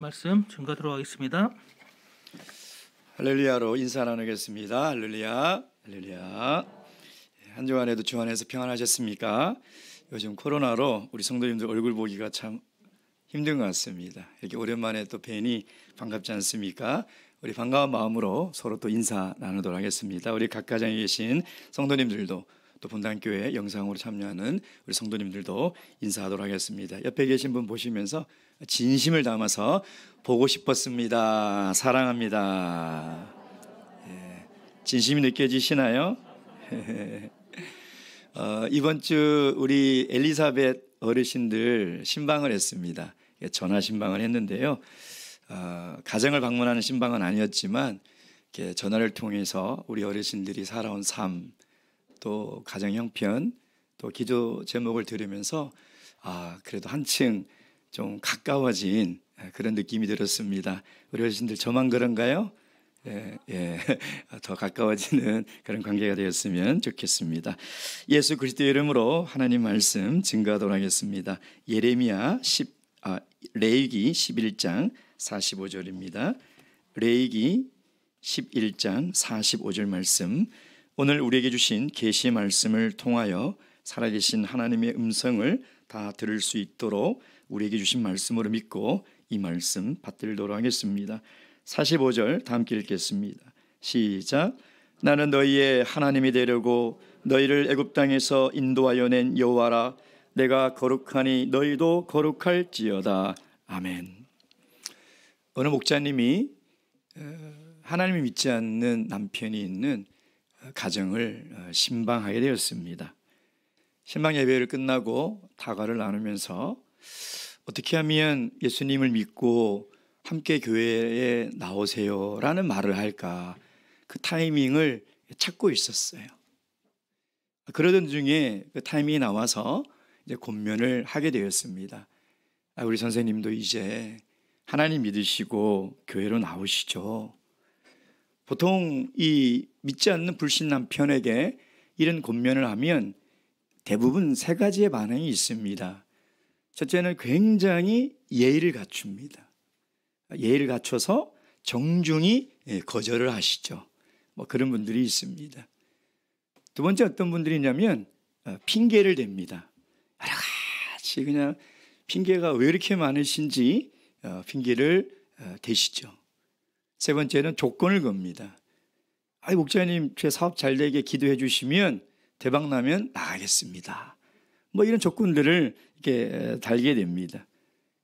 말씀 증거하도록 하겠습니다. 할렐루야로 인사 나누겠습니다. 할렐루야, 할렐루야. 한 주간에도 주 안에서 평안하셨습니까? 요즘 코로나로 우리 성도님들 얼굴 보기가 참 힘든 것 같습니다. 이렇게 오랜만에 또 뵈니 반갑지 않습니까? 우리 반가운 마음으로 서로 또 인사 나누도록 하겠습니다. 우리 각 가정에 계신 성도님들도 또 본당교회 영상으로 참여하는 우리 성도님들도 인사하도록 하겠습니다. 옆에 계신 분 보시면서 진심을 담아서 보고 싶었습니다. 사랑합니다. 진심이 느껴지시나요? 이번 주 우리 엘리사벳 어르신들 신방을 했습니다. 전화 신방을 했는데요. 가정을 방문하는 신방은 아니었지만 이렇게 전화를 통해서 우리 어르신들이 살아온 삶, 또 가정 형편, 또 기도 제목을 들으면서 그래도 한층 좀 가까워진 그런 느낌이 들었습니다. 우리 어르신들 저만 그런가요? 더 가까워지는 그런 관계가 되었으면 좋겠습니다. 예수 그리스도의 이름으로 하나님 말씀 증거하도록 하겠습니다. 레위기 11장 45절입니다. 레위기 11장 45절 말씀, 오늘 우리에게 주신 계시의 말씀을 통하여 살아계신 하나님의 음성을 다 들을 수 있도록 우리에게 주신 말씀으로 믿고 이 말씀 받들도록 하겠습니다. 45절 다 함께 읽겠습니다. 시작. 나는 너희의 하나님이 되려고 너희를 애굽 땅에서 인도하여 낸 여호와라. 내가 거룩하니 너희도 거룩할지어다. 아멘. 어느 목자님이 하나님을 믿지 않는 남편이 있는 가정을 신방하게 되었습니다. 신방 예배를 끝나고 다과를 나누면서 어떻게 하면 예수님을 믿고 함께 교회에 나오세요 라는 말을 할까, 그 타이밍을 찾고 있었어요. 그러던 중에 그 타이밍이 나와서 이제 권면을 하게 되었습니다. 우리 선생님도 이제 하나님 믿으시고 교회로 나오시죠. 보통 이 믿지 않는 불신 남편에게 이런 권면을 하면 대부분 세 가지의 반응이 있습니다. 첫째는 굉장히 예의를 갖춥니다. 예의를 갖춰서 정중히 거절을 하시죠. 그런 분들이 있습니다. 두 번째 어떤 분들이 있냐면 핑계를 댑니다. 여러 가지 그냥 핑계가 왜 이렇게 많으신지 핑계를 대시죠. 세 번째는 조건을 겁니다. 목사님 제 사업 잘 되게 기도해 주시면 대박 나면 나가겠습니다. 이런 조건들을 이렇게 달게 됩니다.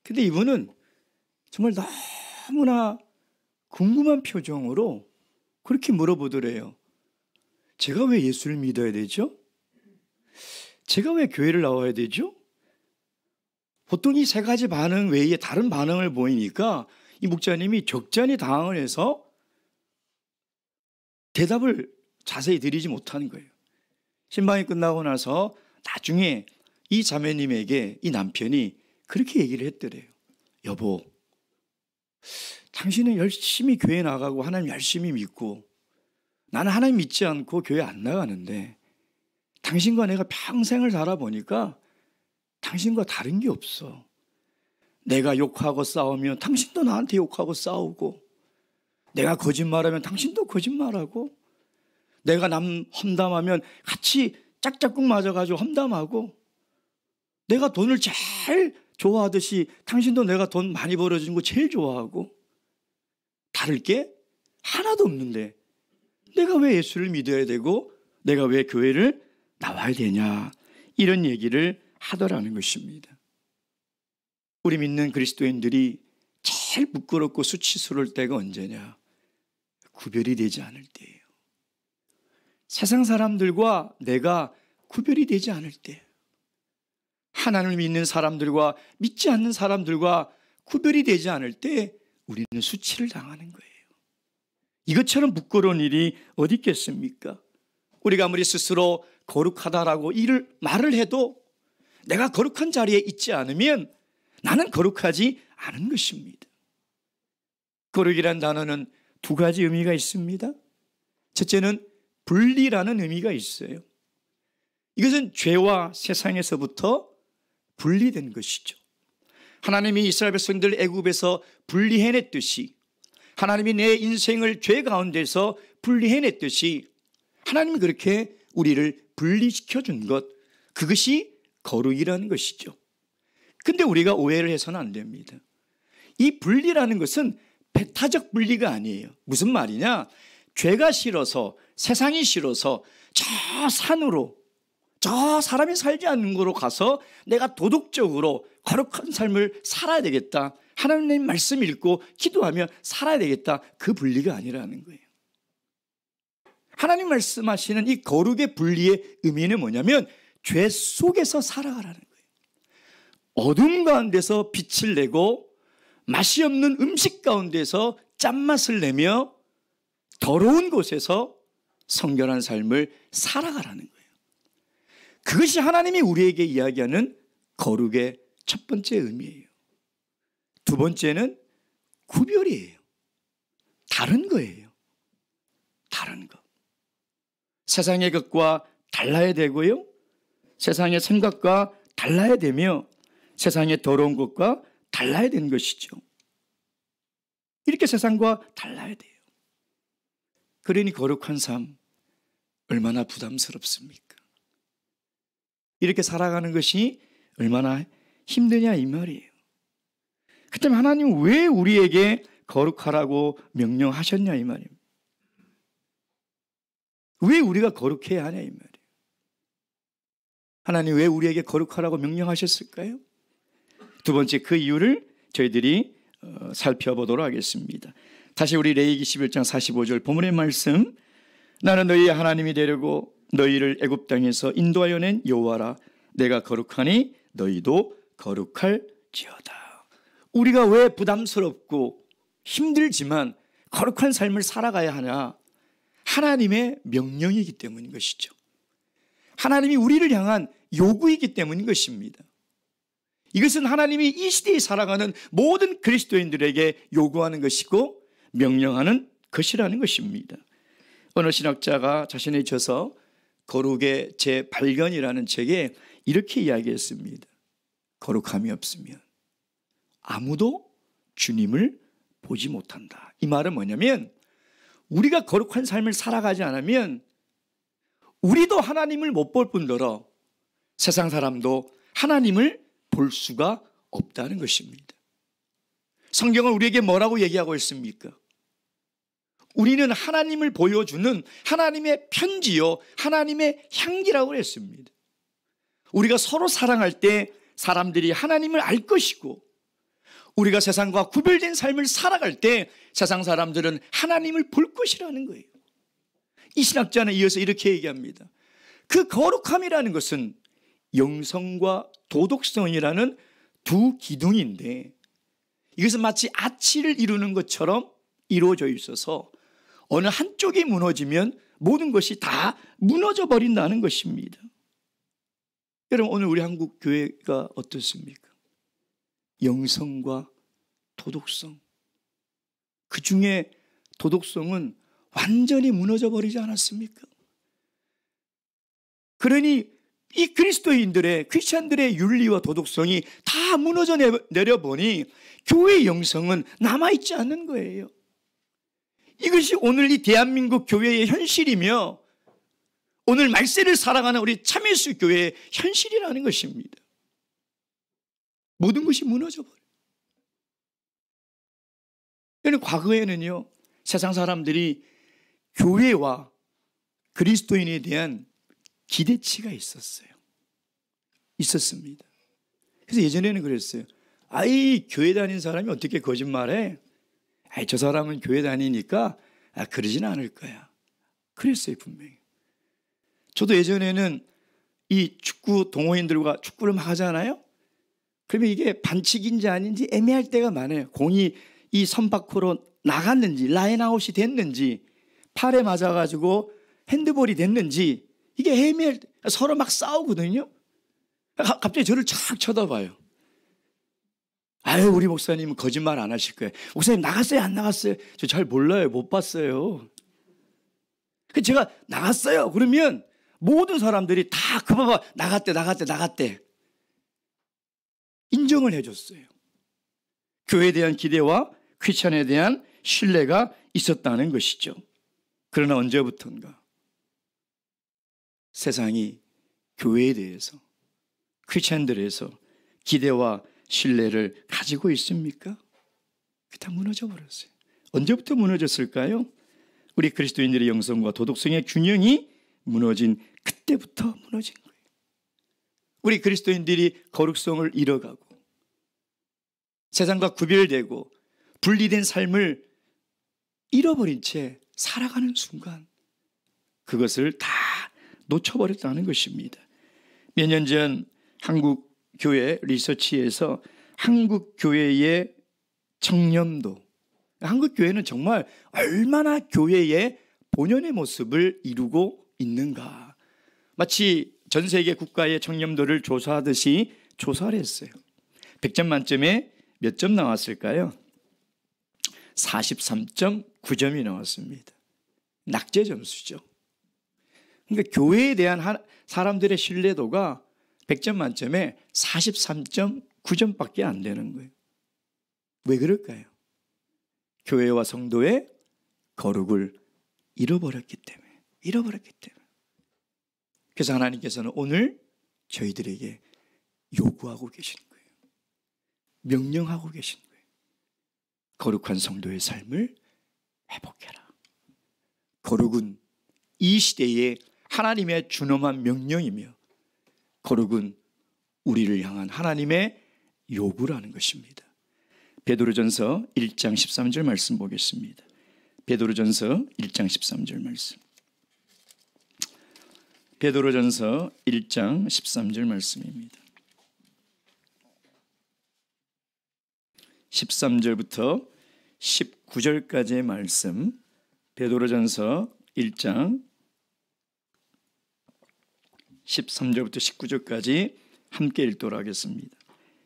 근데 이분은 정말 너무나 궁금한 표정으로 그렇게 물어보더래요. 제가 왜 예수를 믿어야 되죠? 제가 왜 교회를 나와야 되죠? 보통 이 세 가지 반응 외에 다른 반응을 보이니까 이 목자님이 적잖이 당황을 해서 대답을 자세히 드리지 못하는 거예요. 신방이 끝나고 나서 나중에 이 자매님에게 이 남편이 그렇게 얘기를 했더래요. 여보, 당신은 열심히 교회 나가고 하나님 열심히 믿고 나는 하나님 믿지 않고 교회 안 나가는데 당신과 내가 평생을 살아보니까 당신과 다른 게 없어. 내가 욕하고 싸우면 당신도 나한테 욕하고 싸우고, 내가 거짓말하면 당신도 거짓말하고, 내가 남 험담하면 같이 짝짝꿍 맞아가지고 험담하고, 내가 돈을 제일 좋아하듯이 당신도 내가 돈 많이 벌어주는 거 제일 좋아하고, 다를 게 하나도 없는데 내가 왜 예수를 믿어야 되고 내가 왜 교회를 나와야 되냐, 이런 얘기를 하더라는 것입니다. 우리 믿는 그리스도인들이 제일 부끄럽고 수치스러울 때가 언제냐? 구별이 되지 않을 때예요. 세상 사람들과 내가 구별이 되지 않을 때, 하나님을 믿는 사람들과 믿지 않는 사람들과 구별이 되지 않을 때 우리는 수치를 당하는 거예요. 이것처럼 부끄러운 일이 어디 있겠습니까? 우리가 아무리 스스로 거룩하다라고 말을 해도 내가 거룩한 자리에 있지 않으면 나는 거룩하지 않은 것입니다. 거룩이란 단어는 두 가지 의미가 있습니다. 첫째는 분리라는 의미가 있어요. 이것은 죄와 세상에서부터 분리된 것이죠. 하나님이 이스라엘 백성들 애굽에서 분리해냈듯이, 하나님이 내 인생을 죄 가운데서 분리해냈듯이 하나님이 그렇게 우리를 분리시켜준 것, 그것이 거룩이라는 것이죠. 근데 우리가 오해를 해서는 안 됩니다. 이 분리라는 것은 배타적 분리가 아니에요. 무슨 말이냐? 죄가 싫어서, 세상이 싫어서 저 산으로, 저 사람이 살지 않는 곳으로 가서 내가 도덕적으로 거룩한 삶을 살아야 되겠다, 하나님 말씀 읽고 기도하며 살아야 되겠다, 그 분리가 아니라는 거예요. 하나님 말씀하시는 이 거룩의 분리의 의미는 뭐냐면 죄 속에서 살아가라는 거예요. 어둠 가운데서 빛을 내고 맛이 없는 음식 가운데서 짠맛을 내며 더러운 곳에서 성결한 삶을 살아가라는 거예요. 그것이 하나님이 우리에게 이야기하는 거룩의 첫 번째 의미예요. 두 번째는 구별이에요. 다른 거예요. 다른 것. 세상의 것과 달라야 되고요, 세상의 생각과 달라야 되며 세상의 더러운 것과 달라야 되는 것이죠. 이렇게 세상과 달라야 돼요. 그러니 거룩한 삶 얼마나 부담스럽습니까? 이렇게 살아가는 것이 얼마나 힘드냐 이 말이에요. 그렇다면 하나님은 왜 우리에게 거룩하라고 명령하셨냐 이 말이에요. 왜 우리가 거룩해야 하냐 이 말이에요. 하나님 왜 우리에게 거룩하라고 명령하셨을까요? 두 번째, 그 이유를 저희들이 살펴보도록 하겠습니다. 다시 우리 레위기 11장 45절 본문의 말씀, 나는 너희의 하나님이 되려고 너희를 애굽 땅에서 인도하여 낸 여호와라. 내가 거룩하니 너희도 거룩할지어다. 우리가 왜 부담스럽고 힘들지만 거룩한 삶을 살아가야 하냐? 하나님의 명령이기 때문인 것이죠. 하나님이 우리를 향한 요구이기 때문인 것입니다. 이것은 하나님이 이 시대에 살아가는 모든 그리스도인들에게 요구하는 것이고 명령하는 것이라는 것입니다. 어느 신학자가 자신의 저서 거룩의 재발견이라는 책에 이렇게 이야기했습니다. 거룩함이 없으면 아무도 주님을 보지 못한다. 이 말은 뭐냐면 우리가 거룩한 삶을 살아가지 않으면 우리도 하나님을 못 볼 뿐더러 세상 사람도 하나님을 볼 수가 없다는 것입니다. 성경은 우리에게 뭐라고 얘기하고 있습니까? 우리는 하나님을 보여주는 하나님의 편지요, 하나님의 향기라고 했습니다. 우리가 서로 사랑할 때 사람들이 하나님을 알 것이고, 우리가 세상과 구별된 삶을 살아갈 때 세상 사람들은 하나님을 볼 것이라는 거예요. 이 신학자는 이어서 이렇게 얘기합니다. 그 거룩함이라는 것은 영성과 도덕성이라는 두 기둥인데 이것은 마치 아치를 이루는 것처럼 이루어져 있어서 어느 한쪽이 무너지면 모든 것이 다 무너져 버린다는 것입니다. 여러분, 오늘 우리 한국 교회가 어떻습니까? 영성과 도덕성, 그 중에 도덕성은 완전히 무너져 버리지 않았습니까? 그러니 이 그리스도인들의, 크리스찬들의 윤리와 도덕성이 다 무너져 내려보니 교회의 영성은 남아있지 않는 거예요. 이것이 오늘 이 대한민국 교회의 현실이며 오늘 말세를 살아가는 우리 참예수 교회의 현실이라는 것입니다. 모든 것이 무너져 버려요. 그런데 과거에는요, 세상 사람들이 교회와 그리스도인에 대한 기대치가 있었습니다. 그래서 예전에는 그랬어요. 아이, 교회 다닌 사람이 어떻게 거짓말해? 아이, 저 사람은 교회 다니니까 그러진 않을 거야. 그랬어요, 분명히. 저도 예전에는 이 축구 동호인들과 축구를 막 하잖아요. 그러면 이게 반칙인지 아닌지 애매할 때가 많아요. 공이 이 선 밖으로 나갔는지, 라인아웃이 됐는지, 팔에 맞아가지고 핸드볼이 됐는지, 이게 애매할 때 서로 막 싸우거든요. 갑자기 저를 착 쳐다봐요. 아유, 우리 목사님은 거짓말 안 하실 거예요. 목사님 나갔어요, 안 나갔어요? 저 잘 몰라요. 못 봤어요. 제가 나갔어요. 그러면 모든 사람들이 다 그 봐봐, 나갔대. 인정을 해줬어요. 교회에 대한 기대와 크리스천에 대한 신뢰가 있었다는 것이죠. 그러나 언제부턴가 세상이 교회에 대해서, 크리스천들에서 기대와 신뢰를 가지고 있습니까? 그게 다 무너져 버렸어요. 언제부터 무너졌을까요? 우리 그리스도인들의 영성과 도덕성의 균형이 무너진 그때부터 무너진 거예요. 우리 그리스도인들이 거룩성을 잃어가고 세상과 구별되고 분리된 삶을 잃어버린 채 살아가는 순간 그것을 다 놓쳐버렸다는 것입니다. 몇 년 전 한국 교회 리서치에서 한국 교회의 청렴도, 한국 교회는 정말 얼마나 교회의 본연의 모습을 이루고 있는가, 마치 전 세계 국가의 청렴도를 조사하듯이 조사를 했어요. 100점 만점에 몇 점 나왔을까요? 43.9점이 나왔습니다. 낙제 점수죠. 그러니까 교회에 대한 사람들의 신뢰도가 100점 만점에 43.9점밖에 안 되는 거예요. 왜 그럴까요? 교회와 성도의 거룩을 잃어버렸기 때문에. 그래서 하나님께서는 오늘 저희들에게 요구하고 계신 거예요. 명령하고 계신 거예요. 거룩한 성도의 삶을 회복해라. 거룩은 이 시대에 하나님의 준엄한 명령이며 거룩은 우리를 향한 하나님의 요구라는 것입니다. 베드로전서 1장 13절 말씀 보겠습니다. 베드로전서 1장 13절 말씀. 베드로전서 1장 13절 말씀입니다. 13절부터 19절까지의 말씀, 베드로전서 1장 13절부터 19절까지 함께 읽도록 하겠습니다.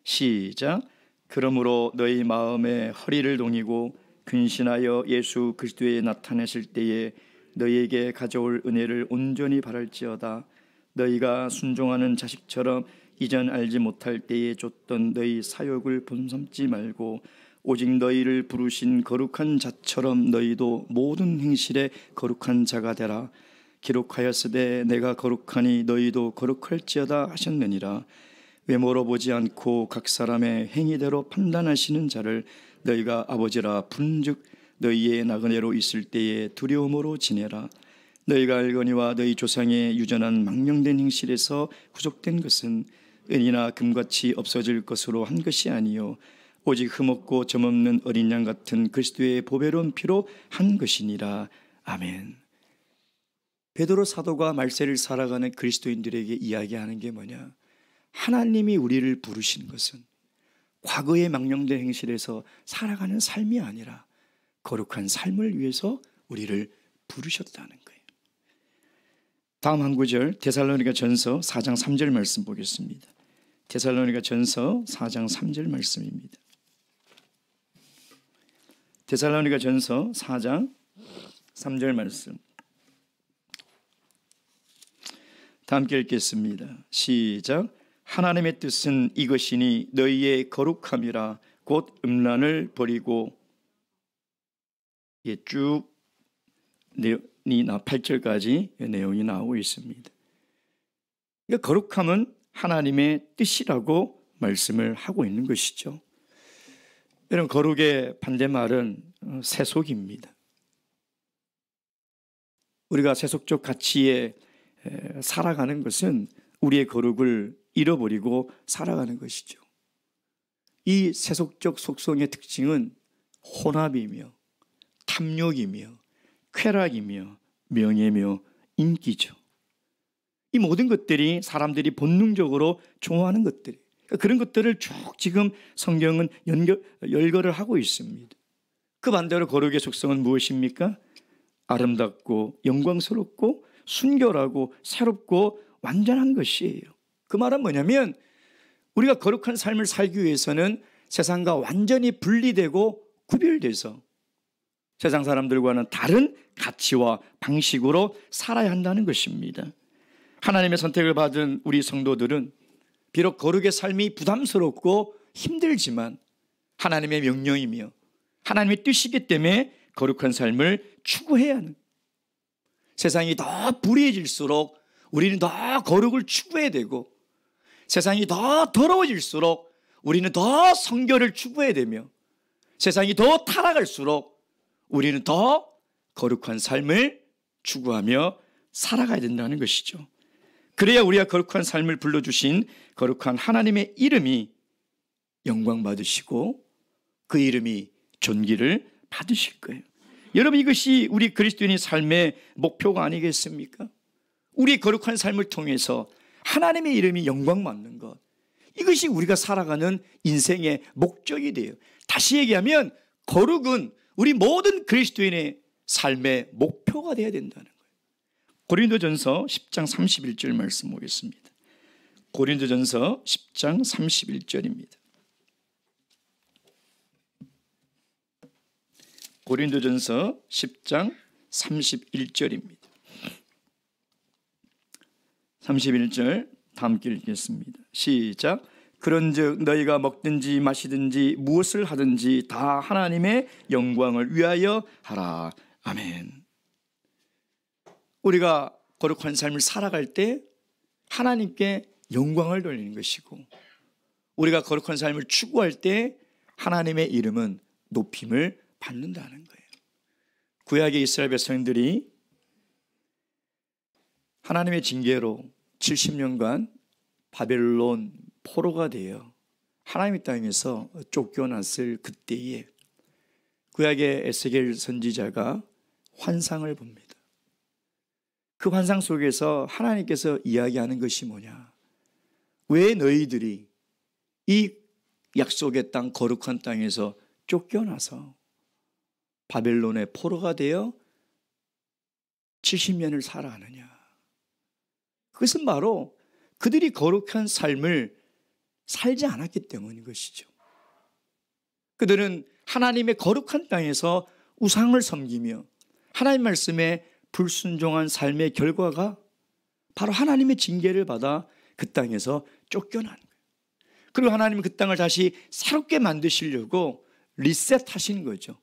시작. 그러므로 너희 마음에 허리를 동이고 근신하여 예수 그리스도에 나타내실 때에 너희에게 가져올 은혜를 온전히 바랄지어다. 너희가 순종하는 자식처럼 이전 알지 못할 때에 줬던 너희 사욕을 본섬지 말고 오직 너희를 부르신 거룩한 자처럼 너희도 모든 행실에 거룩한 자가 되라. 기록하였으되 내가 거룩하니 너희도 거룩할지어다 하셨느니라. 외모로 보지 않고 각 사람의 행위대로 판단하시는 자를 너희가 아버지라 부른즉 너희의 나그네로 있을 때에 두려움으로 지내라. 너희가 알거니와 너희 조상의 유전한 망령된 행실에서 구속된 것은 은이나 금같이 없어질 것으로 한 것이 아니요 오직 흠없고 점없는 어린 양 같은 그리스도의 보배로운 피로 한 것이니라. 아멘. 베드로 사도가 말세를 살아가는 그리스도인들에게 이야기하는 게 뭐냐? 하나님이 우리를 부르신 것은 과거의 망령된 행실에서 살아가는 삶이 아니라 거룩한 삶을 위해서 우리를 부르셨다는 거예요. 다음 한 구절 데살로니가 전서 4장 3절 말씀 보겠습니다. 데살로니가 전서 4장 3절 말씀입니다. 데살로니가 전서 4장 3절 말씀. 다 함께 읽겠습니다. 시작. 하나님의 뜻은 이것이니 너희의 거룩함이라 곧 음란을 버리고, 쭉 8절까지 내용이 나오고 있습니다. 그러니까 거룩함은 하나님의 뜻이라고 말씀을 하고 있는 것이죠. 이런 거룩의 반대말은 세속입니다. 우리가 세속적 가치에 살아가는 것은 우리의 거룩을 잃어버리고 살아가는 것이죠. 이 세속적 속성의 특징은 혼합이며 탐욕이며 쾌락이며 명예며 인기죠. 이 모든 것들이 사람들이 본능적으로 좋아하는 것들이에요. 그런 것들을 쭉 지금 성경은 열거를 하고 있습니다. 그 반대로 거룩의 속성은 무엇입니까? 아름답고 영광스럽고 순결하고 새롭고 완전한 것이에요. 그 말은 뭐냐면 우리가 거룩한 삶을 살기 위해서는 세상과 완전히 분리되고 구별돼서 세상 사람들과는 다른 가치와 방식으로 살아야 한다는 것입니다. 하나님의 선택을 받은 우리 성도들은 비록 거룩의 삶이 부담스럽고 힘들지만 하나님의 명령이며 하나님의 뜻이기 때문에 거룩한 삶을 추구해야 하는, 세상이 더 불의해질수록 우리는 더 거룩을 추구해야 되고, 세상이 더 더러워질수록 우리는 더 성결을 추구해야 되며, 세상이 더 타락할수록 우리는 더 거룩한 삶을 추구하며 살아가야 된다는 것이죠. 그래야 우리가 거룩한 삶을 불러주신 거룩한 하나님의 이름이 영광받으시고 그 이름이 존귀를 받으실 거예요. 여러분, 이것이 우리 그리스도인의 삶의 목표가 아니겠습니까? 우리 거룩한 삶을 통해서 하나님의 이름이 영광받는 것, 이것이 우리가 살아가는 인생의 목적이 돼요. 다시 얘기하면 거룩은 우리 모든 그리스도인의 삶의 목표가 되어야 된다는 거예요. 고린도전서 10장 31절 말씀 보겠습니다. 고린도전서 10장 31절입니다. 고린도전서 10장 31절입니다. 31절 다 함께 읽겠습니다. 시작. 그런즉 너희가 먹든지 마시든지 무엇을 하든지 다 하나님의 영광을 위하여 하라. 아멘. 우리가 거룩한 삶을 살아갈 때 하나님께 영광을 돌리는 것이고, 우리가 거룩한 삶을 추구할 때 하나님의 이름은 높임을 받는다는 거예요. 구약의 이스라엘 백성들이 하나님의 징계로 70년간 바벨론 포로가 되어 하나님의 땅에서 쫓겨났을 그때에 구약의 에스겔 선지자가 환상을 봅니다. 그 환상 속에서 하나님께서 이야기하는 것이 뭐냐? 왜 너희들이 이 약속의 땅, 거룩한 땅에서 쫓겨나서 바벨론의 포로가 되어 70년을 살아가느냐? 그것은 바로 그들이 거룩한 삶을 살지 않았기 때문인 것이죠. 그들은 하나님의 거룩한 땅에서 우상을 섬기며 하나님 말씀에 불순종한 삶의 결과가 바로 하나님의 징계를 받아 그 땅에서 쫓겨난 거예요. 그리고 하나님은 그 땅을 다시 새롭게 만드시려고 리셋하신 거죠.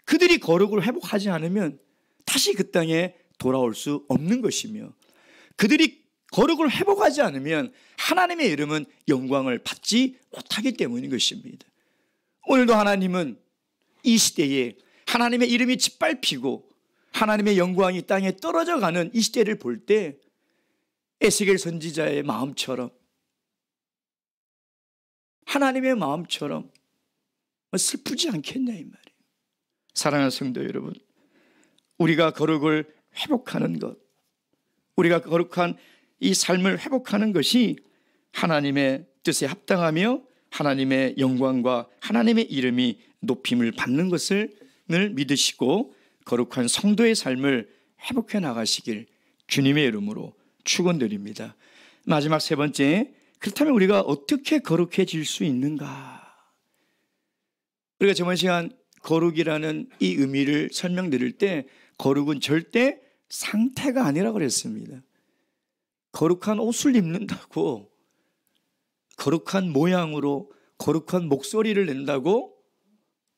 그들이 거룩을 회복하지 않으면 다시 그 땅에 돌아올 수 없는 것이며, 그들이 거룩을 회복하지 않으면 하나님의 이름은 영광을 받지 못하기 때문인 것입니다. 오늘도 하나님은 이 시대에 하나님의 이름이 짓밟히고 하나님의 영광이 땅에 떨어져가는 이 시대를 볼 때 에스겔 선지자의 마음처럼, 하나님의 마음처럼 슬프지 않겠냐 이 말이에요. 사랑하는 성도 여러분, 우리가 거룩을 회복하는 것, 우리가 거룩한 이 삶을 회복하는 것이 하나님의 뜻에 합당하며 하나님의 영광과 하나님의 이름이 높임을 받는 것을 믿으시고 거룩한 성도의 삶을 회복해 나가시길 주님의 이름으로 축원드립니다. 마지막 세 번째, 그렇다면 우리가 어떻게 거룩해질 수 있는가? 우리가 저번 시간 거룩이라는 이 의미를 설명드릴 때 거룩은 절대 상태가 아니라고 그랬습니다. 거룩한 옷을 입는다고, 거룩한 모양으로 거룩한 목소리를 낸다고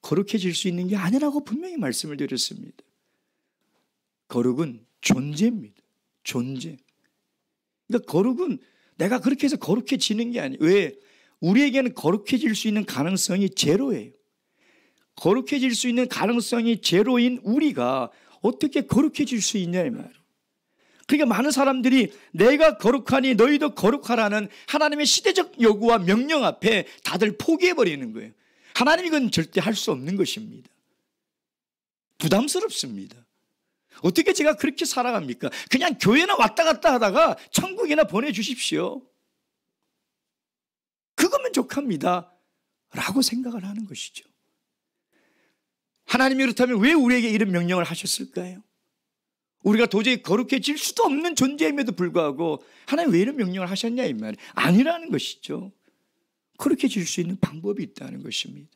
거룩해질 수 있는 게 아니라고 분명히 말씀을 드렸습니다. 거룩은 존재입니다. 존재. 그러니까 거룩은 내가 그렇게 해서 거룩해지는 게 아니에요. 왜? 우리에게는 거룩해질 수 있는 가능성이 제로예요. 거룩해질 수 있는 가능성이 제로인 우리가 어떻게 거룩해질 수 있냐 이 말이에요. 그러니까 많은 사람들이 내가 거룩하니 너희도 거룩하라는 하나님의 시대적 요구와 명령 앞에 다들 포기해버리는 거예요. 하나님이 그건 절대 할 수 없는 것입니다. 부담스럽습니다. 어떻게 제가 그렇게 살아갑니까? 그냥 교회나 왔다 갔다 하다가 천국이나 보내주십시오. 그거면 족합니다 라고 생각을 하는 것이죠. 하나님이 그렇다면 왜 우리에게 이런 명령을 하셨을까요? 우리가 도저히 거룩해질 수도 없는 존재임에도 불구하고 하나님 왜 이런 명령을 하셨냐 이 말이에요. 아니라는 것이죠. 거룩해질 수 있는 방법이 있다는 것입니다.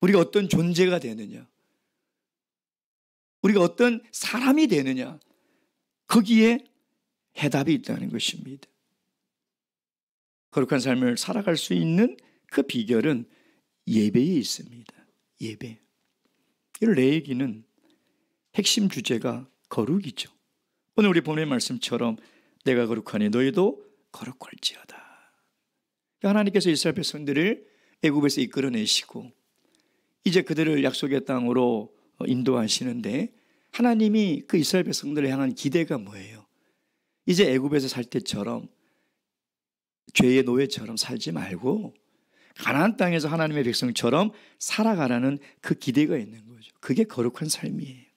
우리가 어떤 존재가 되느냐, 우리가 어떤 사람이 되느냐, 거기에 해답이 있다는 것입니다. 거룩한 삶을 살아갈 수 있는 그 비결은 예배에 있습니다. 예배. 이 레위기는 핵심 주제가 거룩이죠. 오늘 우리 본문의 말씀처럼 내가 거룩하니 너희도 거룩할지어다. 하나님께서 이스라엘 백성들을 애굽에서 이끌어내시고 이제 그들을 약속의 땅으로 인도하시는데 하나님이 그 이스라엘 백성들을 향한 기대가 뭐예요? 이제 애굽에서 살 때처럼 죄의 노예처럼 살지 말고 가나안 땅에서 하나님의 백성처럼 살아가라는 그 기대가 있는 거죠. 그게 거룩한 삶이에요.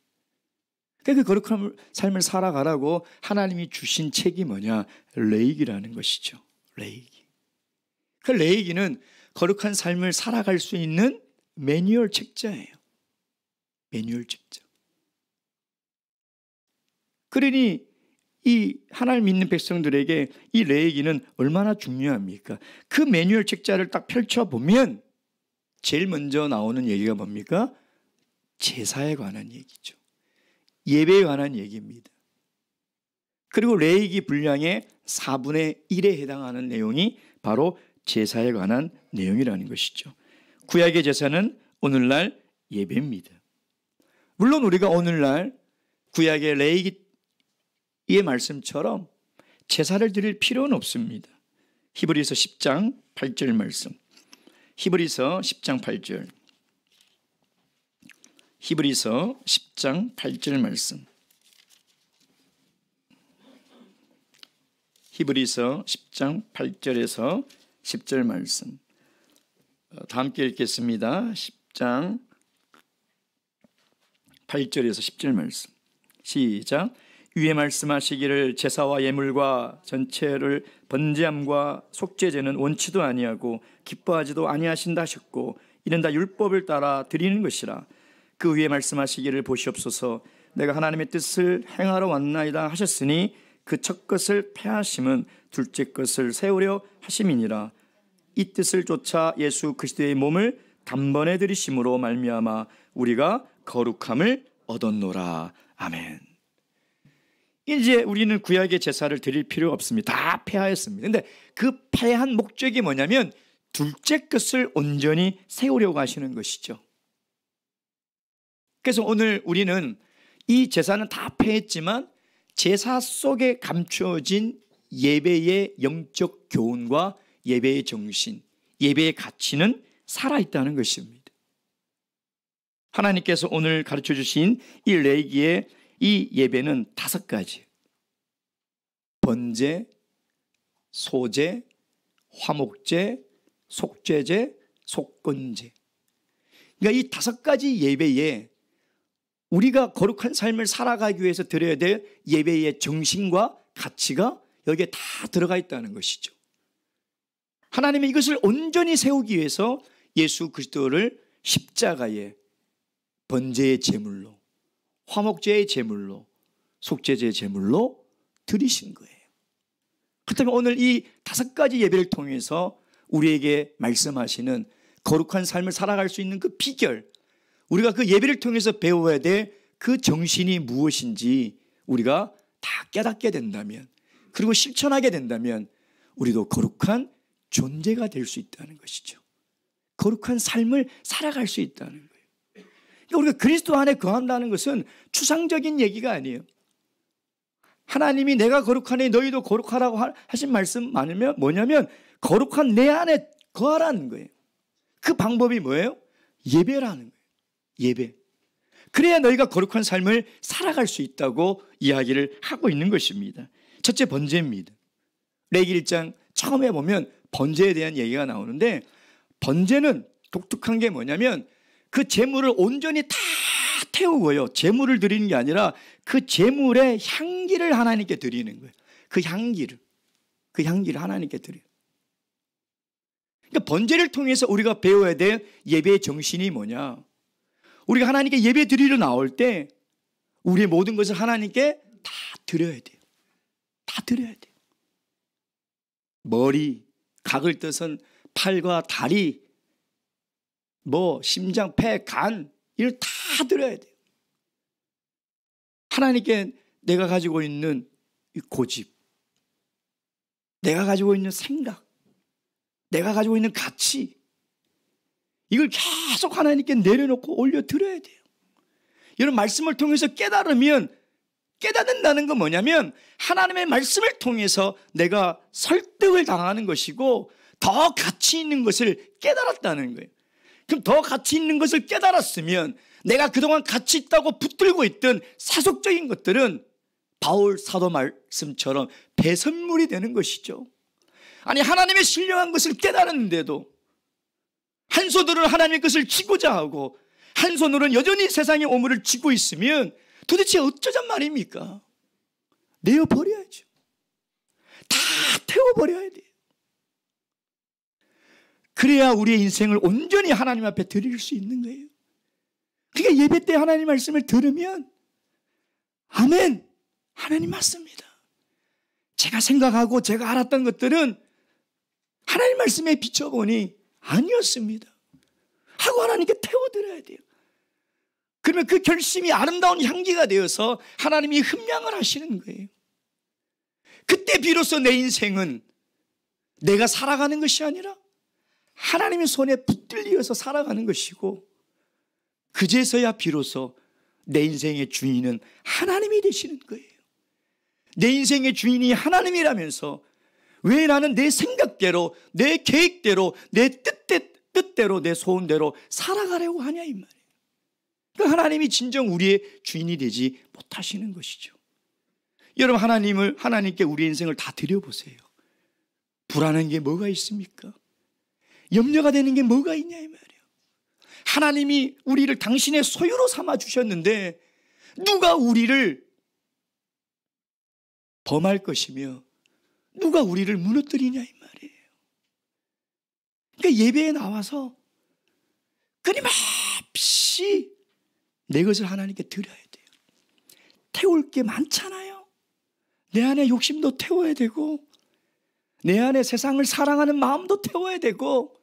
그 거룩한 삶을 살아가라고 하나님이 주신 책이 뭐냐? 레위기라는 것이죠. 레위기. 그 레위기는 거룩한 삶을 살아갈 수 있는 매뉴얼 책자예요. 매뉴얼 책자. 그러니 이 하나님 믿는 백성들에게 이 레위기는 얼마나 중요합니까? 그 매뉴얼 책자를 딱 펼쳐보면 제일 먼저 나오는 얘기가 뭡니까? 제사에 관한 얘기죠. 예배에 관한 얘기입니다. 그리고 레위기 분량의 4분의 1에 해당하는 내용이 바로 제사에 관한 내용이라는 것이죠. 구약의 제사는 오늘날 예배입니다. 물론 우리가 오늘날 구약의 레위기의 말씀처럼 제사를 드릴 필요는 없습니다. 히브리서 10장 8절 말씀. 히브리서 10장 8절. 히브리서 10장 8절 말씀. 히브리서 10장 8절에서 10절 말씀. 다 함께 읽겠습니다. 10장 8절에서 10절 말씀. 시작. 위에 말씀하시기를 제사와 예물과 전체를 번제함과 속죄제는 원치도 아니하고 기뻐하지도 아니하신다 하셨고 이는 다 율법을 따라 드리는 것이라. 그 위에 말씀하시기를 보시옵소서 내가 하나님의 뜻을 행하러 왔나이다 하셨으니 그 첫 것을 폐하심은 둘째 것을 세우려 하심이니라. 이 뜻을 쫓아 예수 그리스도의 몸을 단번에 드리심으로 말미암아 우리가 거룩함을 얻었노라. 아멘. 이제 우리는 구약의 제사를 드릴 필요 없습니다. 다 폐하였습니다. 그런데 그 폐한 목적이 뭐냐면 둘째 것을 온전히 세우려고 하시는 것이죠. 그래서 오늘 우리는 이 제사는 다 폐했지만 제사 속에 감추어진 예배의 영적 교훈과 예배의 정신, 예배의 가치는 살아있다는 것입니다. 하나님께서 오늘 가르쳐 주신 이 레위기의 이 예배는 5가지. 번제, 소제, 화목제, 속죄제, 속건제. 그러니까 이 5가지 예배에 우리가 거룩한 삶을 살아가기 위해서 드려야 될 예배의 정신과 가치가 여기에 다 들어가 있다는 것이죠. 하나님이 이것을 온전히 세우기 위해서 예수 그리스도를 십자가에 번제의 제물로, 화목제의 제물로, 속죄제의 제물로 드리신 거예요. 그렇다면 오늘 이 5가지 예배를 통해서 우리에게 말씀하시는 거룩한 삶을 살아갈 수 있는 그 비결, 우리가 그 예배를 통해서 배워야 될 그 정신이 무엇인지 우리가 다 깨닫게 된다면, 그리고 실천하게 된다면 우리도 거룩한 존재가 될 수 있다는 것이죠. 거룩한 삶을 살아갈 수 있다는 거예요. 그러니까 우리가 그리스도 안에 거한다는 것은 추상적인 얘기가 아니에요. 하나님이 내가 거룩하니 너희도 거룩하라고 하신 말씀 뭐냐면 거룩한 내 안에 거하라는 거예요. 그 방법이 뭐예요? 예배라는 거예요. 예배. 그래야 너희가 거룩한 삶을 살아갈 수 있다고 이야기를 하고 있는 것입니다. 첫째, 번제입니다. 레위기 1장 처음에 보면 번제에 대한 얘기가 나오는데, 번제는 독특한 게 뭐냐면 그 제물을 온전히 다 태우고요, 제물을 드리는 게 아니라 그 제물의 향기를 하나님께 드리는 거예요. 그 향기를 하나님께 드려요. 그러니까 번제를 통해서 우리가 배워야 될 예배의 정신이 뭐냐? 우리가 하나님께 예배 드리러 나올 때 우리의 모든 것을 하나님께 다 드려야 돼요. 다 드려야 돼요. 머리, 각을 떠선 팔과 다리, 심장, 폐, 간, 이걸 다 드려야 돼요. 하나님께 내가 가지고 있는 이 고집, 내가 가지고 있는 생각, 내가 가지고 있는 가치, 이걸 계속 하나님께 내려놓고 올려드려야 돼요. 여러분, 말씀을 통해서 깨닫는다는 건 뭐냐면 하나님의 말씀을 통해서 내가 설득을 당하는 것이고 더 가치 있는 것을 깨달았다는 거예요. 그럼 더 가치 있는 것을 깨달았으면 내가 그동안 가치 있다고 붙들고 있던 세속적인 것들은 바울 사도 말씀처럼 배선물이 되는 것이죠. 아니, 하나님의 신령한 것을 깨달았는데도 한 손으로는 하나님의 것을 쥐고자 하고 한 손으로는 여전히 세상의 오물을 쥐고 있으면 도대체 어쩌잔 말입니까? 내어버려야죠. 다 태워버려야 돼요. 그래야 우리의 인생을 온전히 하나님 앞에 드릴 수 있는 거예요. 그러니까 예배 때 하나님 말씀을 들으면 아멘, 하나님 맞습니다. 제가 생각하고 제가 알았던 것들은 하나님 말씀에 비춰보니 아니었습니다 하고 하나님께 태워드려야 돼요. 그러면 그 결심이 아름다운 향기가 되어서 하나님이 흠양을 하시는 거예요. 그때 비로소 내 인생은 내가 살아가는 것이 아니라 하나님의 손에 붙들려서 살아가는 것이고, 그제서야 비로소 내 인생의 주인은 하나님이 되시는 거예요. 내 인생의 주인이 하나님이라면서 왜 나는 내 생각대로, 내 계획대로, 내 뜻대로, 내 소원대로 살아가려고 하냐 이 말이에요. 그러니까 하나님이 진정 우리의 주인이 되지 못하시는 것이죠. 여러분, 하나님께 우리의 인생을 다 드려보세요. 불안한 게 뭐가 있습니까? 염려가 되는 게 뭐가 있냐 이 말이에요. 하나님이 우리를 당신의 소유로 삼아 주셨는데 누가 우리를 범할 것이며 누가 우리를 무너뜨리냐 이 말이에요. 그러니까 예배에 나와서 끊임없이 내 것을 하나님께 드려야 돼요. 태울 게 많잖아요. 내 안에 욕심도 태워야 되고, 내 안에 세상을 사랑하는 마음도 태워야 되고,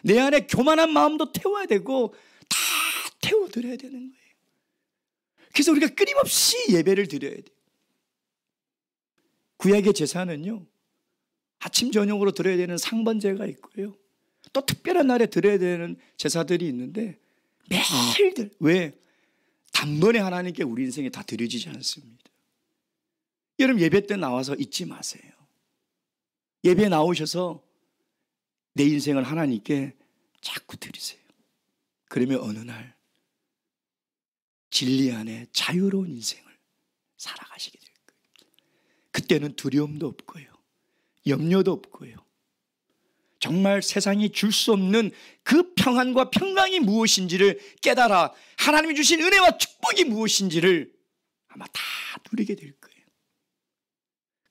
내 안에 교만한 마음도 태워야 되고, 다 태워드려야 되는 거예요. 그래서 우리가 끊임없이 예배를 드려야 돼요. 구약의 제사는요, 아침 저녁으로 드려야 되는 상번제가 있고요, 또 특별한 날에 드려야 되는 제사들이 있는데 매일 왜? 단번에 하나님께 우리 인생에 다 드려지지 않습니다. 여러분, 예배 때 나와서 잊지 마세요. 예배에 나오셔서 내 인생을 하나님께 자꾸 드리세요. 그러면 어느 날 진리 안에 자유로운 인생을 살아가시게 될 거예요. 그때는 두려움도 없고요, 염려도 없고요, 정말 세상이 줄 수 없는 그 평안과 평강이 무엇인지를 깨달아 하나님이 주신 은혜와 축복이 무엇인지를 아마 다 누리게 될 거예요.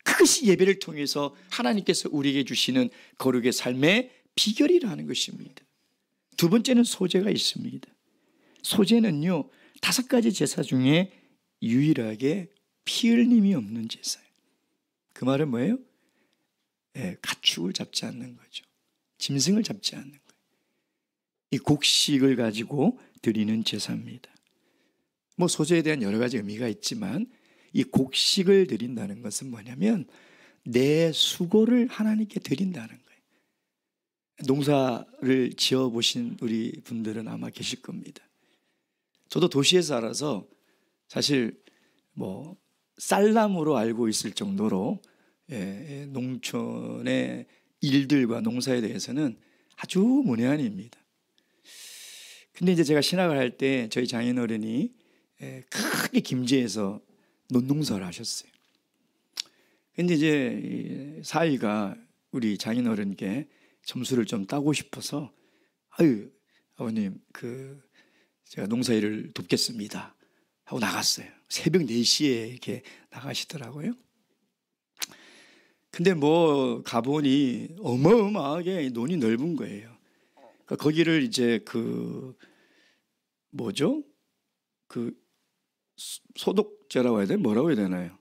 그것이 예배를 통해서 하나님께서 우리에게 주시는 거룩의 삶의 비결이라는 것입니다. 두 번째는 소제가 있습니다. 소제는요, 5가지 제사 중에 유일하게 피 흘림이 없는 제사예요. 그 말은 뭐예요? 가축을 잡지 않는 거죠. 짐승을 잡지 않는 거예요. 이 곡식을 가지고 드리는 제사입니다. 뭐 소제에 대한 여러 가지 의미가 있지만 이 곡식을 드린다는 것은 뭐냐면 내 수고를 하나님께 드린다는 거예요. 농사를 지어보신 우리 분들은 아마 계실 겁니다. 저도 도시에 살아서 사실 뭐 쌀나무로 알고 있을 정도로 농촌의 일들과 농사에 대해서는 아주 문외한입니다. 근데 이제 제가 신학을 할 때 저희 장인어른이 크게 김제에서 논농사를 하셨어요. 근데 이제 사위가 우리 장인어른께 점수를 좀 따고 싶어서 아유 아버님 제가 농사일을 돕겠습니다 하고 나갔어요. 새벽 4시에 이렇게 나가시더라고요. 근데 뭐 가보니 어마어마하게 논이 넓은 거예요. 그러니까 거기를 이제 소독제라고 해야 되나? 뭐라고 해야 되나요?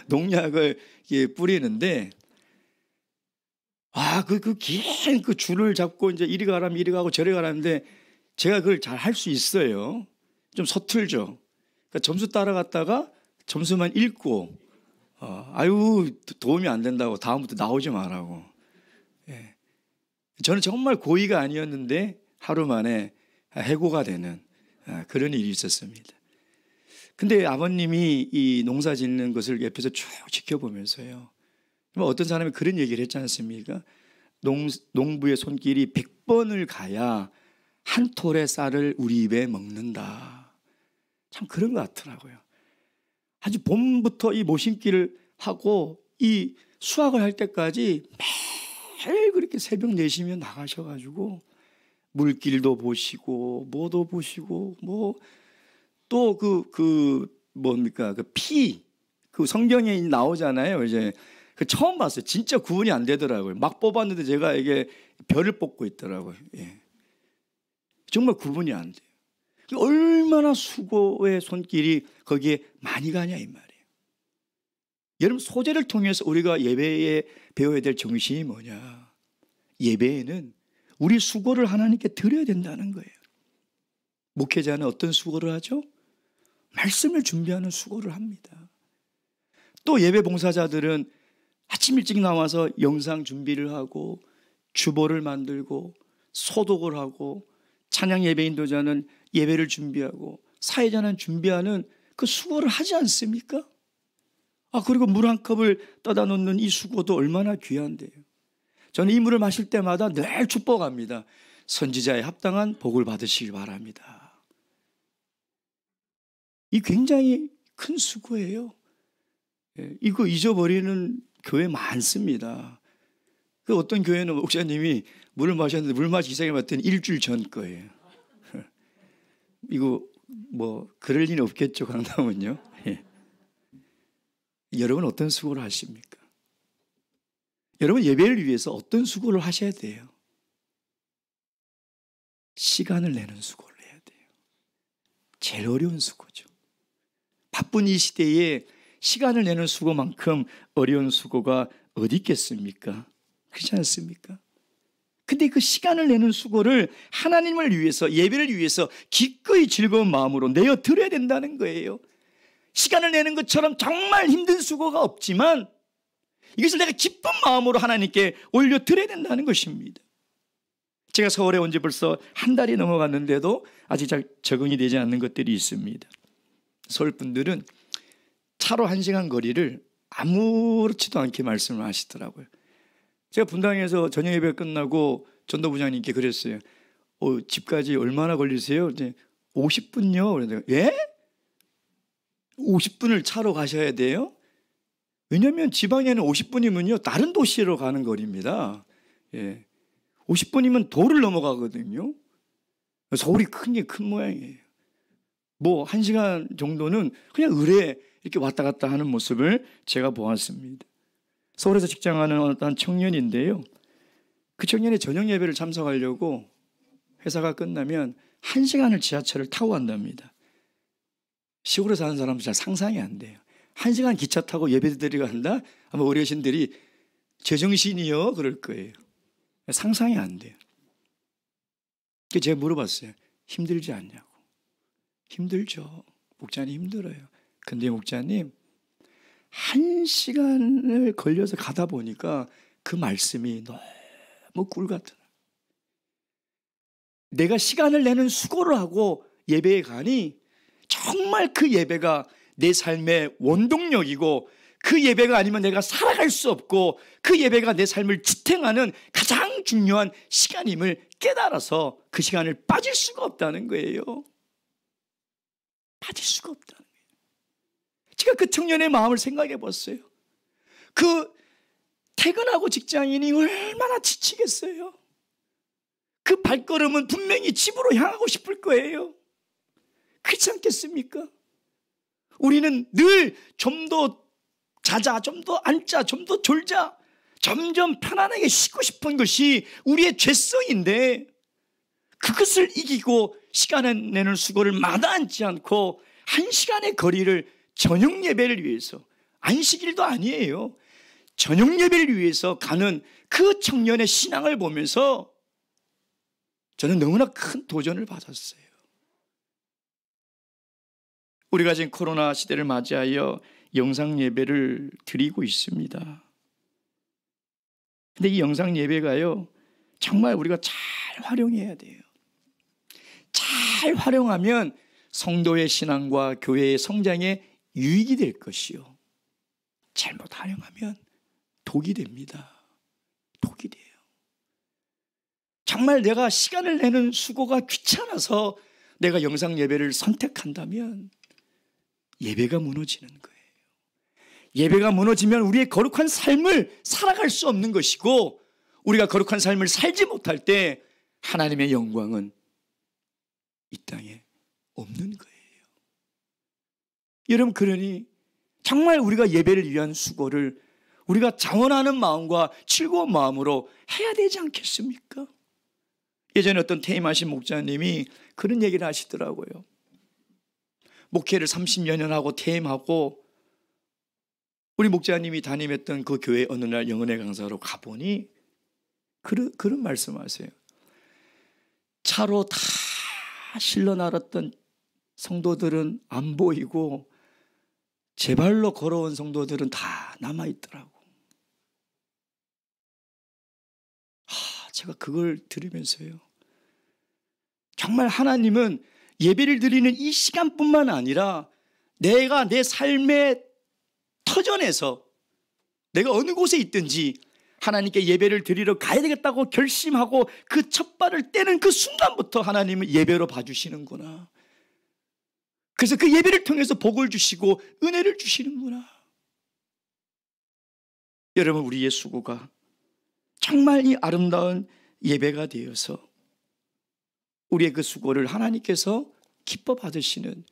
농약을 뿌리는데 긴 그 줄을 잡고 이제 이리 가라면 이리 가고 저리 가라는데 제가 그걸 잘 할 수 있어요. 좀 서툴죠. 그러니까 점수 따라갔다가 점수만 읽고 아유 도움이 안 된다고 다음부터 나오지 말라고. 저는 정말 고의가 아니었는데 하루 만에 해고가 되는 그런 일이 있었습니다. 근데 아버님이 이 농사 짓는 것을 옆에서 쭉 지켜보면서요, 어떤 사람이 그런 얘기를 했지 않습니까? 농부의 손길이 100번을 가야 한 톨의 쌀을 우리 입에 먹는다. 참 그런 것 같더라고요. 아주 봄부터 이 모심기를 하고 이 수확을 할 때까지 매일 그렇게 새벽 4시면 나가셔가지고 물길도 보시고 뭐도 보시고 뭐 또 뭡니까 그 성경에 나오잖아요. 이제 그 처음 봤어요. 진짜 구분이 안 되더라고요. 막 뽑았는데 제가 이게 별을 뽑고 있더라고요. 예. 정말 구분이 안 돼요. 얼마나 수고의 손길이 거기에 많이 가냐 이 말이에요. 여러분, 소재를 통해서 우리가 예배에 배워야 될 정신이 뭐냐? 예배에는 우리 수고를 하나님께 드려야 된다는 거예요. 목회자는 어떤 수고를 하죠? 말씀을 준비하는 수고를 합니다. 또 예배 봉사자들은 아침 일찍 나와서 영상 준비를 하고 주보를 만들고 소독을 하고 찬양 예배 인도자는 예배를 준비하고 사회자는 준비하는 그 수고를 하지 않습니까? 그리고 물 한 컵을 떠다 놓는 이 수고도 얼마나 귀한데요. 저는 이 물을 마실 때마다 늘 축복합니다. 선지자에 합당한 복을 받으시길 바랍니다. 이 굉장히 큰 수고예요. 이거 잊어버리는 교회 많습니다. 그 어떤 교회는 목사님이 물을 마셨는데 물 마시기 시작해봤더니 일주일 전 거예요. 이거 뭐 그럴 일이 없겠죠, 강남은요. 예. 여러분 어떤 수고를 하십니까? 여러분 예배를 위해서 어떤 수고를 하셔야 돼요? 시간을 내는 수고를 해야 돼요. 제일 어려운 수고죠. 바쁜 이 시대에 시간을 내는 수고만큼 어려운 수고가 어디 있겠습니까? 그렇지 않습니까? 근데 그 시간을 내는 수고를 하나님을 위해서, 예배를 위해서 기꺼이 즐거운 마음으로 내어 드려야 된다는 거예요. 시간을 내는 것처럼 정말 힘든 수고가 없지만 이것을 내가 기쁜 마음으로 하나님께 올려 드려야 된다는 것입니다. 제가 서울에 온 지 벌써 한 달이 넘어갔는데도 아직 잘 적응이 되지 않는 것들이 있습니다. 서울 분들은 차로 1시간 거리를 아무렇지도 않게 말씀을 하시더라고요. 제가 분당에서 저녁 예배 끝나고 전도부장님께 그랬어요. 집까지 얼마나 걸리세요? 50분요. 그래서 예? 50분을 차로 가셔야 돼요? 왜냐하면 지방에는 50분이면요 다른 도시로 가는 거리입니다. 예. 50분이면 도를 넘어가거든요. 서울이 큰 게 큰 모양이에요. 뭐 1시간 정도는 그냥 의뢰 이렇게 왔다 갔다 하는 모습을 제가 보았습니다. 서울에서 직장하는 어떤 청년인데요, 그 청년이 저녁 예배를 참석하려고 회사가 끝나면 1시간을 지하철을 타고 간답니다. 시골에 사는 사람도 잘 상상이 안 돼요. 1시간 기차 타고 예배 드리러 간다? 아마 어르신들이 제정신이요? 그럴 거예요. 상상이 안 돼요. 그래서 제가 물어봤어요. 힘들지 않냐고. 힘들죠. 목자님 힘들어요. 근데 목자님 1시간을 걸려서 가다 보니까 그 말씀이 너무 꿀 같더라. 내가 시간을 내는 수고를 하고 예배에 가니 정말 그 예배가 내 삶의 원동력이고, 그 예배가 아니면 내가 살아갈 수 없고, 그 예배가 내 삶을 지탱하는 가장 중요한 시간임을 깨달아서 그 시간을 빠질 수가 없다는 거예요. 빠질 수가 없다는 거예요. 제가 그 청년의 마음을 생각해 봤어요. 그 퇴근하고 직장인이 얼마나 지치겠어요. 그 발걸음은 분명히 집으로 향하고 싶을 거예요. 그렇지 않겠습니까? 우리는 늘 좀 더 자자, 좀 더 앉자, 좀 더 졸자, 점점 편안하게 쉬고 싶은 것이 우리의 죄성인데, 그것을 이기고 시간을 내는 수고를 마다하지 않고 1시간의 거리를 저녁 예배를 위해서, 안식일도 아니에요, 저녁 예배를 위해서 가는 그 청년의 신앙을 보면서 저는 너무나 큰 도전을 받았어요. 우리가 지금 코로나 시대를 맞이하여 영상 예배를 드리고 있습니다. 근데 이 영상 예배가요, 정말 우리가 잘 활용해야 돼요. 잘 활용하면 성도의 신앙과 교회의 성장에 유익이 될 것이요, 잘못 활용하면 독이 됩니다. 독이 돼요. 정말 내가 시간을 내는 수고가 귀찮아서 내가 영상 예배를 선택한다면 예배가 무너지는 거예요. 예배가 무너지면 우리의 거룩한 삶을 살아갈 수 없는 것이고, 우리가 거룩한 삶을 살지 못할 때 하나님의 영광은 이 땅에 없는 거예요. 여러분, 그러니 정말 우리가 예배를 위한 수고를 우리가 자원하는 마음과 즐거운 마음으로 해야 되지 않겠습니까? 예전에 어떤 퇴임하신 목사님이 그런 얘기를 하시더라고요. 목회를 30여 년 하고 퇴임하고 우리 목자님이 담임했던 그 교회 어느 날 영은혜 강사로 가보니 그런 말씀하세요. 차로 다 실려 나갔던 성도들은 안 보이고 제 발로 걸어온 성도들은 다 남아있더라고. 제가 그걸 들으면서요, 정말 하나님은 예배를 드리는 이 시간뿐만 아니라 내가 내 삶의 터전에서 내가 어느 곳에 있든지 하나님께 예배를 드리러 가야 되겠다고 결심하고 그 첫 발을 떼는 그 순간부터 하나님은 예배로 봐주시는구나. 그래서 그 예배를 통해서 복을 주시고 은혜를 주시는구나. 여러분, 우리의 수고가 정말 이 아름다운 예배가 되어서 우리의 그 수고를 하나님께서 기뻐 받으시는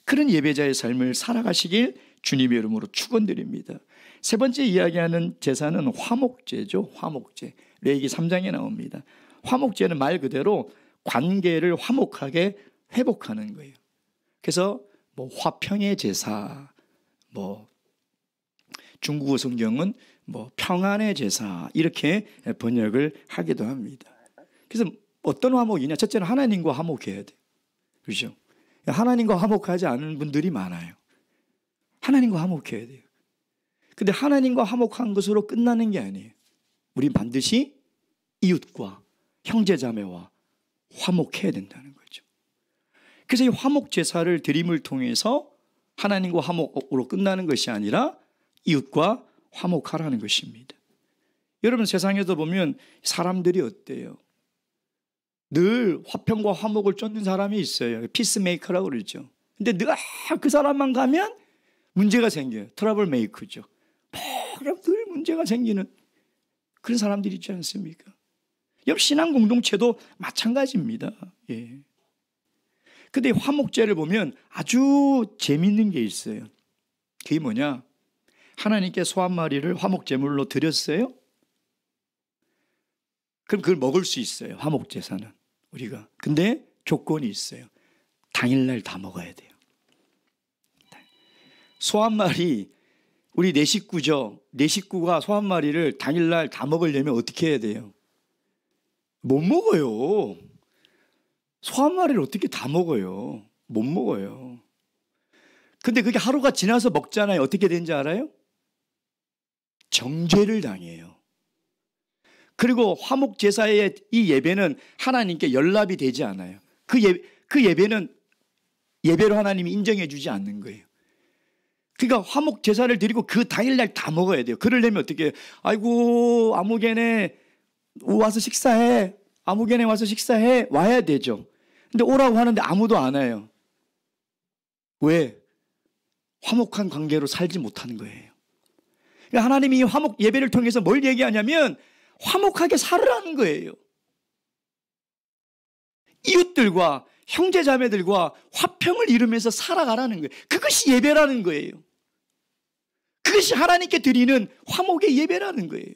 그런 예배자의 삶을 살아가시길 주님의 이름으로 축원드립니다. 세 번째 이야기하는 제사는 화목제죠. 화목제. 레위기 3장에 나옵니다. 화목제는 말 그대로 관계를 화목하게 회복하는 거예요. 그래서 화평의 제사, 중국어 성경은 평안의 제사 이렇게 번역을 하기도 합니다. 그래서 어떤 화목이냐? 첫째는 하나님과 화목해야 돼요. 그렇죠? 하나님과 화목하지 않은 분들이 많아요. 하나님과 화목해야 돼요. 근데 하나님과 화목한 것으로 끝나는 게 아니에요. 우린 반드시 이웃과 형제자매와 화목해야 된다는 거죠. 그래서 이 화목 제사를 드림을 통해서 하나님과 화목으로 끝나는 것이 아니라 이웃과 화목하라는 것입니다. 여러분, 세상에서 보면 사람들이 어때요? 늘 화평과 화목을 쫓는 사람이 있어요. 피스메이커라고 그러죠. 근데 늘 그 사람만 가면 문제가 생겨요. 트러블 메이커죠. 늘 문제가 생기는 그런 사람들이 있지 않습니까? 여러분, 신앙 공동체도 마찬가지입니다. 예. 근데 화목제를 보면 아주 재밌는 게 있어요. 그게 뭐냐? 하나님께 소 한 마리를 화목제물로 드렸어요. 그럼 그걸 먹을 수 있어요. 화목제사는 우리가. 근데 조건이 있어요. 당일날 다 먹어야 돼요. 소 한 마리, 우리 네 식구죠. 네 식구가 소 한 마리를 당일날 다 먹으려면 어떻게 해야 돼요? 못 먹어요. 소 한 마리를 어떻게 다 먹어요? 못 먹어요. 근데 그게 하루가 지나서 먹잖아요. 어떻게 되는지 알아요? 정죄를 당해요. 그리고 화목제사의 이 예배는 하나님께 연락이 되지 않아요. 그 예배는 예배로 하나님이 인정해 주지 않는 거예요. 그러니까 화목제사를 드리고 그 당일날 다 먹어야 돼요. 그러려면 어떻게 해요? 아이고, 아무개네 와서 식사해. 아무개네 와서 식사해. 와야 되죠. 근데 오라고 하는데 아무도 안 와요. 왜? 화목한 관계로 살지 못하는 거예요. 그러니까 하나님이 이 화목 예배를 통해서 뭘 얘기하냐면 화목하게 살으라는 거예요. 이웃들과 형제자매들과 화평을 이루면서 살아가라는 거예요. 그것이 예배라는 거예요. 그것이 하나님께 드리는 화목의 예배라는 거예요.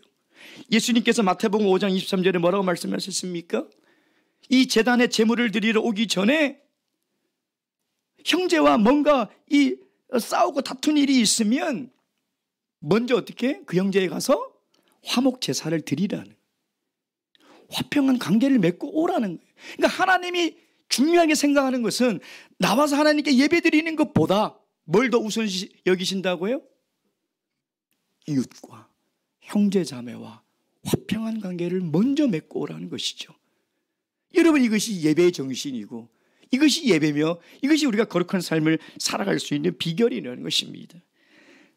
예수님께서 마태복음 5장 23절에 뭐라고 말씀하셨습니까? 이 제단에 제물을 드리러 오기 전에 형제와 뭔가 이 싸우고 다툰 일이 있으면 먼저 어떻게? 그 형제에 가서 화목 제사를 드리라는 거예요. 화평한 관계를 맺고 오라는 거예요. 그러니까 하나님이 중요하게 생각하는 것은 나와서 하나님께 예배 드리는 것보다 뭘 더 우선시 여기신다고요? 이웃과 형제 자매와 화평한 관계를 먼저 맺고 오라는 것이죠. 여러분, 이것이 예배의 정신이고 이것이 예배며 이것이 우리가 거룩한 삶을 살아갈 수 있는 비결이라는 것입니다.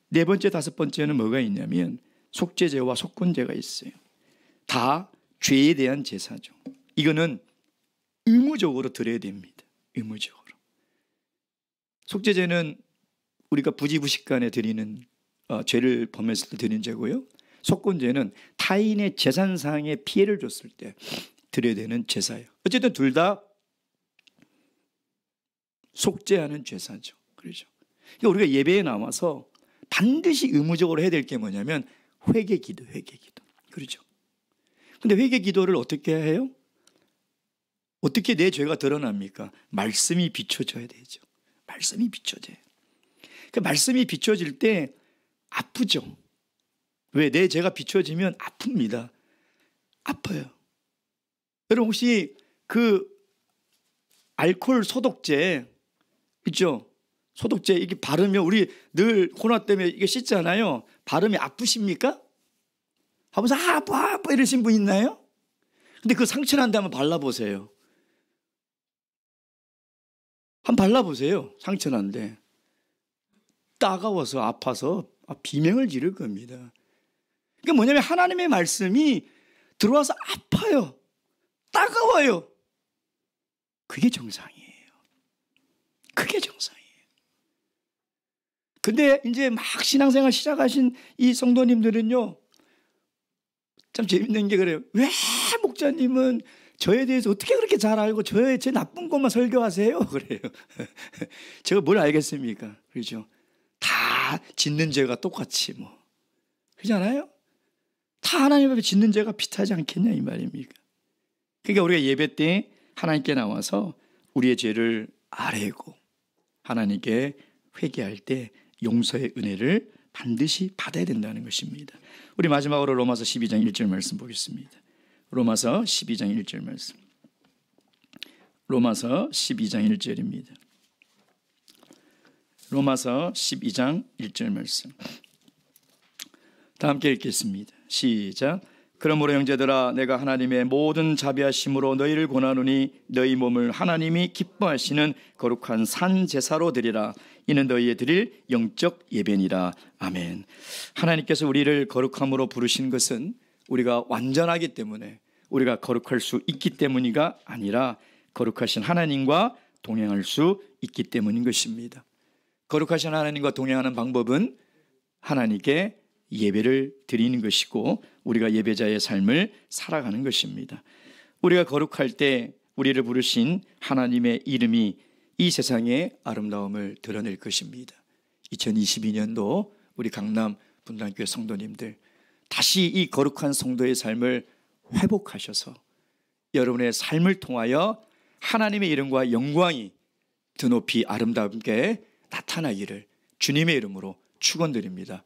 네 번째, 다섯 번째는 뭐가 있냐면 속죄제와 속건제가 있어요. 다 죄에 대한 제사죠. 이거는 의무적으로 드려야 됩니다. 의무적으로. 속죄제는 우리가 부지부식간에 드리는 죄를 범했을 때 드리는 제고요. 속건제는 타인의 재산상의 피해를 줬을 때 드려야 되는 제사예요. 어쨌든 둘 다 속죄하는 제사죠. 그렇죠. 그러니까 우리가 예배에 나와서 반드시 의무적으로 해야 될 게 뭐냐면 회개기도, 회개기도. 그렇죠. 근데 회개기도를 어떻게 해요? 어떻게 내 죄가 드러납니까? 말씀이 비춰져야 되죠. 말씀이 비춰져요. 그 말씀이 비춰질 때 아프죠. 왜? 내 죄가 비춰지면 아픕니다. 아파요. 여러분, 혹시 그 알코올 소독제 있죠? 소독제 이게 바르면 우리 늘 코로나 때문에 이게 씻잖아요. 바르면 아프십니까? 하면서 아파 이러신 분 있나요? 근데 그 상처 난데 한번 발라보세요. 한번 발라보세요. 상처 난데 따가워서 아파서 비명을 지를 겁니다. 그게 뭐냐면 하나님의 말씀이 들어와서 아파요. 따가워요. 그게 정상이에요. 그게 정상이에요. 근데 이제 막 신앙생활 시작하신 이 성도님들은요, 참 재밌는 게 그래요. 왜 목자님은 저에 대해서 어떻게 그렇게 잘 알고 저의 제 나쁜 것만 설교하세요? 그래요. 제가 뭘 알겠습니까? 그렇죠. 다 짓는 죄가 똑같이 뭐. 그렇잖아요? 다 하나님 앞에 짓는 죄가 비슷하지 않겠냐 이 말입니까? 그러니까 우리가 예배 때 하나님께 나와서 우리의 죄를 아뢰고 하나님께 회개할 때 용서의 은혜를 반드시 받아야 된다는 것입니다. 우리 마지막으로 로마서 12장 1절 말씀 보겠습니다. 로마서 12장 1절 말씀. 로마서 12장 1절입니다. 로마서 12장 1절 말씀. 다 함께 읽겠습니다. 시작. 그러므로 형제들아, 내가 하나님의 모든 자비하심으로 너희를 권하노니 너희 몸을 하나님이 기뻐하시는 거룩한 산 제사로 드리라. 이는 너희의 드릴 영적 예배니라. 아멘. 하나님께서 우리를 거룩함으로 부르신 것은 우리가 완전하기 때문에, 우리가 거룩할 수 있기 때문이가 아니라 거룩하신 하나님과 동행할 수 있기 때문인 것입니다. 거룩하신 하나님과 동행하는 방법은 하나님께 예배를 드리는 것이고 우리가 예배자의 삶을 살아가는 것입니다. 우리가 거룩할 때 우리를 부르신 하나님의 이름이 이 세상의 아름다움을 드러낼 것입니다. 2022년도 우리 강남 분당교회 성도님들, 다시 이 거룩한 성도의 삶을 회복하셔서 여러분의 삶을 통하여 하나님의 이름과 영광이 드높이 아름답게 나타나기를 주님의 이름으로 축원드립니다.